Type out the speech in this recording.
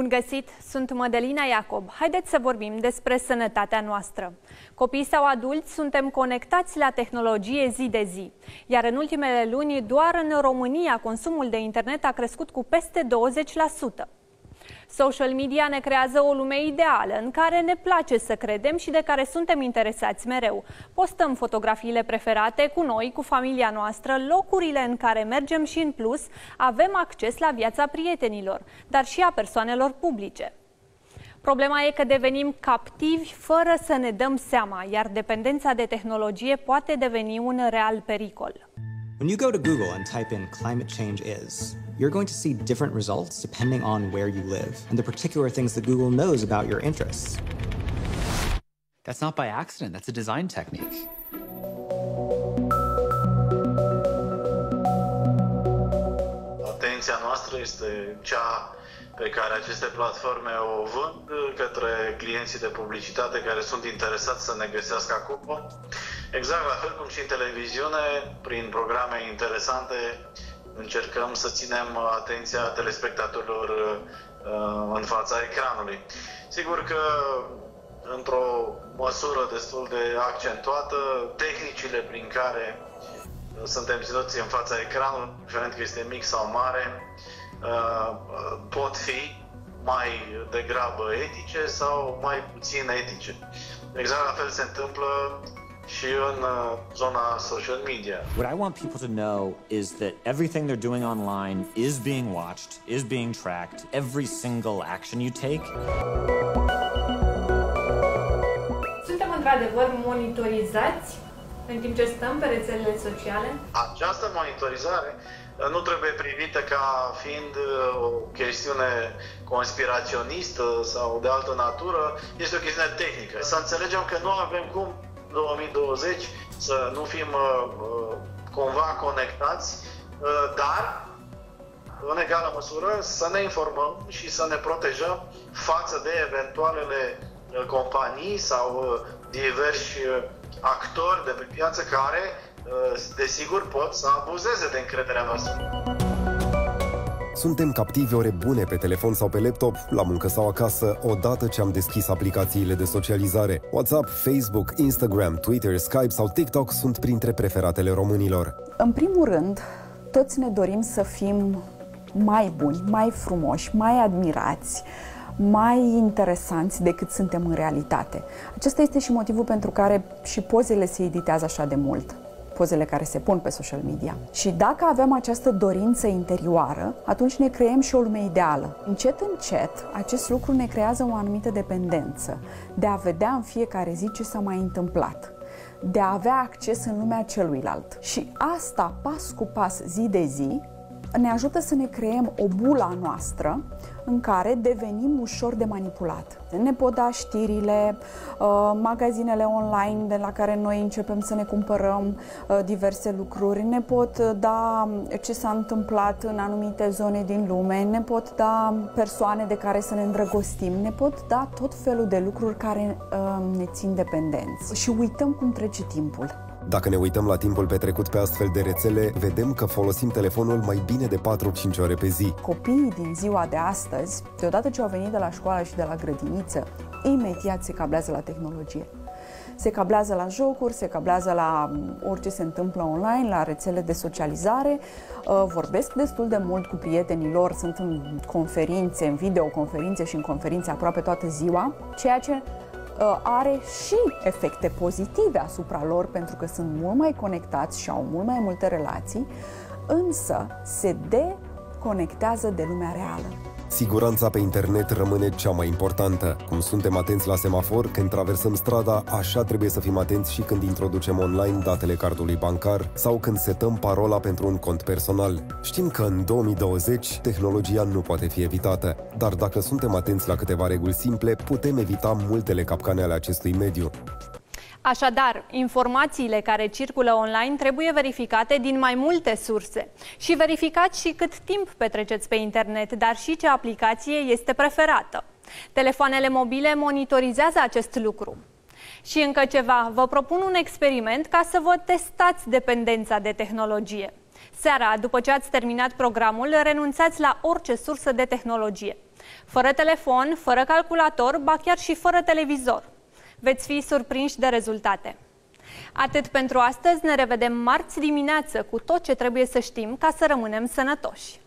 Bun găsit! Sunt Mădălina Iacob. Haideți să vorbim despre sănătatea noastră. Copii sau adulți, suntem conectați la tehnologie zi de zi. Iar în ultimele luni, doar în România, consumul de internet a crescut cu peste 20%. Social media ne creează o lume ideală, în care ne place să credem și de care suntem interesați mereu. Postăm fotografiile preferate cu noi, cu familia noastră, locurile în care mergem și, în plus, avem acces la viața prietenilor, dar și a persoanelor publice. Problema e că devenim captivi fără să ne dăm seama, iar dependența de tehnologie poate deveni un real pericol. When you go to Google and type in climate change is, you're going to see different results depending on where you live and the particular things that Google knows about your interests. That's not by accident, that's a design technique. Atenția noastră este cea pe care aceste platforme o vând către clienții de publicitate care sunt interesați să ne găsească acolo. Exact la fel cum și în televiziune, prin programe interesante, încercăm să ținem atenția telespectatorilor în fața ecranului. Sigur că într-o măsură destul de accentuată, tehnicile prin care suntem ținuți în fața ecranului, indiferent că este mic sau mare, pot fi mai degrabă etice sau mai puțin etice. Exact la fel se întâmplă și în zona social media. What I want people to know is that everything they're doing online is being watched, is being tracked, every single action you take. Suntem într-adevăr monitorizați în timp ce stăm pe rețelele sociale? Această monitorizare nu trebuie privită ca fiind o chestiune conspiraționistă sau de altă natură, este o chestiune tehnică. Să înțelegem că nu avem cum 2020 să nu fim cumva conectați, dar în egală măsură să ne informăm și să ne protejăm față de eventualele companii sau diversi actori de pe piață care, desigur, pot să abuzeze de încrederea noastră. Suntem captivi ore bune pe telefon sau pe laptop, la muncă sau acasă, odată ce am deschis aplicațiile de socializare. WhatsApp, Facebook, Instagram, Twitter, Skype sau TikTok sunt printre preferatele românilor. În primul rând, toți ne dorim să fim mai buni, mai frumoși, mai admirați, mai interesanți decât suntem în realitate. Acesta este și motivul pentru care și pozele se editează așa de mult. Pozele care se pun pe social media. Și dacă avem această dorință interioară, atunci ne creăm și o lume ideală. Încet, încet, acest lucru ne creează o anumită dependență de a vedea în fiecare zi ce s-a mai întâmplat, de a avea acces în lumea celuilalt. Și asta, pas cu pas, zi de zi, ne ajută să ne creăm o bulă a noastră în care devenim ușor de manipulat. Ne pot da știrile, magazinele online de la care noi începem să ne cumpărăm diverse lucruri, ne pot da ce s-a întâmplat în anumite zone din lume, ne pot da persoane de care să ne îndrăgostim, ne pot da tot felul de lucruri care ne țin dependenți. Și uităm cum trece timpul. Dacă ne uităm la timpul petrecut pe astfel de rețele, vedem că folosim telefonul mai bine de 4-5 ore pe zi. Copiii din ziua de astăzi, deodată ce au venit de la școală și de la grădiniță, imediat se cablează la tehnologie. Se cablează la jocuri, se cablează la orice se întâmplă online, la rețele de socializare, vorbesc destul de mult cu prietenii lor, sunt în conferințe, în videoconferințe și în conferințe aproape toată ziua, ceea ce are și efecte pozitive asupra lor pentru că sunt mult mai conectați și au mult mai multe relații, însă se deconectează de lumea reală. Siguranța pe internet rămâne cea mai importantă. Cum suntem atenți la semafor când traversăm strada, așa trebuie să fim atenți și când introducem online datele cardului bancar sau când setăm parola pentru un cont personal. Știm că în 2020 tehnologia nu poate fi evitată, dar dacă suntem atenți la câteva reguli simple, putem evita multele capcane ale acestui mediu. Așadar, informațiile care circulă online trebuie verificate din mai multe surse. Și verificați și cât timp petreceți pe internet, dar și ce aplicație este preferată. Telefoanele mobile monitorizează acest lucru. Și încă ceva, vă propun un experiment ca să vă testați dependența de tehnologie. Seara, după ce ați terminat programul, renunțați la orice sursă de tehnologie. Fără telefon, fără calculator, ba chiar și fără televizor. Veți fi surprinși de rezultate. Atât pentru astăzi, ne revedem marți dimineață cu tot ce trebuie să știm ca să rămânem sănătoși.